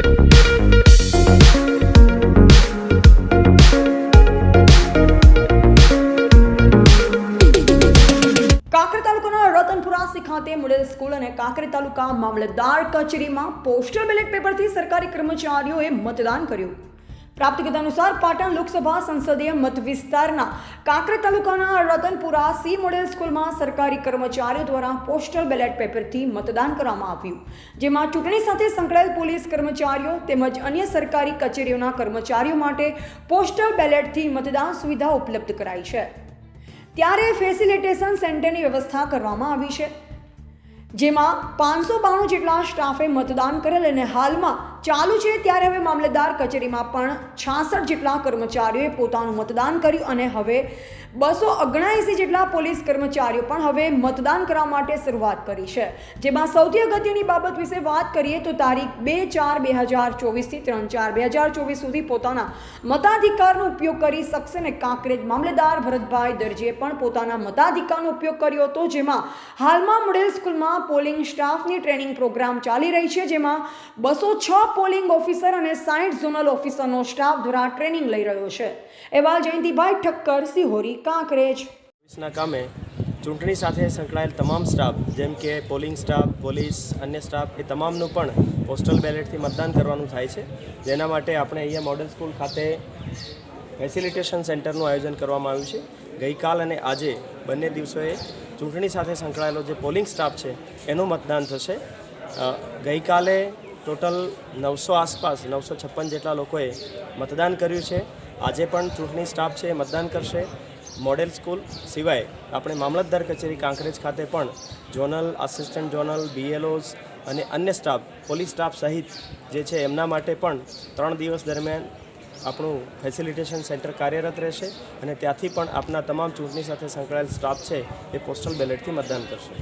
કાંકરેજ તાલુકાના રતનપુરા ખાતે model school અને કાંકરેજ તાલુકા મામલતદાર કચેરીમાં પોસ્ટલ બેલેટ પેપરથી સરકારી કર્મચારીઓએ મતદાન કર્યું। પ્રાપ્ત વિગત અનુસાર પાટણ લોકસભા સંસદીય મત વિસ્તારના કાંકરેજ તાલુકાના રતનપુરા સી મોડેલ સ્કૂલમાં સરકારી કર્મચારીઓ દ્વારા પોસ્ટલ બેલેટ પેપરથી મતદાન કરવામાં આવ્યું, જેમાં ચૂંટણી સાથે સંકળાયેલ પોલીસ કર્મચારીઓ તેમજ અન્ય સરકારી કચેરીઓના કર્મચારીઓ માટે પોસ્ટલ બેલેટથી મતદાન સુવિધા ઉપલબ્ધ કરાઈ છે। ત્યારે ફેસિલિટેશન સેન્ટરની વ્યવસ્થા કરવામાં આવી છે, જેમાં 592 જેટલા સ્ટાફે મતદાન કરેલ અને હાલમાં ચાલુ છે। ત્યારે હવે મામલતદાર કચેરીમાં પણ 66 જેટલા કર્મચારીઓએ પોતાનું મતદાન કર્યું અને હવે 279 જેટલા પોલીસ કર્મચારીઓ પણ હવે મતદાન કરવા માટે શરૂઆત કરી છે। જેમાં સૌથી અગત્યની બાબત વિશે વાત કરીએ તો તારીખ 2/4/2024 થી 3/4/2024 સુધી પોતાના મતાધિકારનો ઉપયોગ કરી શકશે અને કાંકરેજ મામલતદાર ભરતભાઈ દરજીએ પણ પોતાના મતાધિકારનો ઉપયોગ કર્યો હતો, જેમાં હાલમાં મોડેલ સ્કૂલમાં પોલિંગ સ્ટાફની ટ્રેનિંગ પ્રોગ્રામ ચાલી રહી છે, જેમાં 206 પોલિંગ ઓફિસર અને 60 ઝોનલ ઓફિસરનો સ્ટાફ દ્વારા ટ્રેનિંગ લઈ રહ્યો છે। એવા જયંતિભાઈ ઠક્કર, સિહોરી, કાંકરેજ। કામે ચૂંટણી સાથે સંકળાયેલ તમામ સ્ટાફ જેમ કે પોલિંગ સ્ટાફ, પોલીસ, અન્ય સ્ટાફ એ તમામનું પણ પોસ્ટલ બેલેટથી મતદાન કરવાનું થાય છે, જેના માટે આપણે અહીંયા મોડેલ સ્કૂલ ખાતે ફેસિલિટેશન સેન્ટરનું આયોજન કરવામાં આવ્યું છે। ગઈકાલ અને આજે બંને દિવસોએ ચૂંટણી સાથે સંકળાયેલો જે પોલિંગ સ્ટાફ છે એનું મતદાન થશે। ગઈકાલે ટોટલ 900 આસપાસ 956 જેટલા લોકોએ મતદાન કર્યું છે। આજે પણ ચૂંટણી સ્ટાફ છે એ મતદાન કરશે। મોડેલ સ્કૂલ સિવાય આપણે મામલતદાર કચેરી કાંકરેજ ખાતે પણ ઝોનલ, આસિસ્ટન્ટ ઝોનલ, BLOs અને અન્ય સ્ટાફ, પોલીસ સ્ટાફ સહિત જે છે એમના માટે પણ 3 દિવસ દરમિયાન આપણું ફેસિલિટેશન સેન્ટર કાર્યરત રહેશે અને ત્યાંથી પણ આપના તમામ ચૂંટણી સાથે સંકળાયેલ સ્ટાફ છે એ પોસ્ટલ બેલેટથી મતદાન કરશે।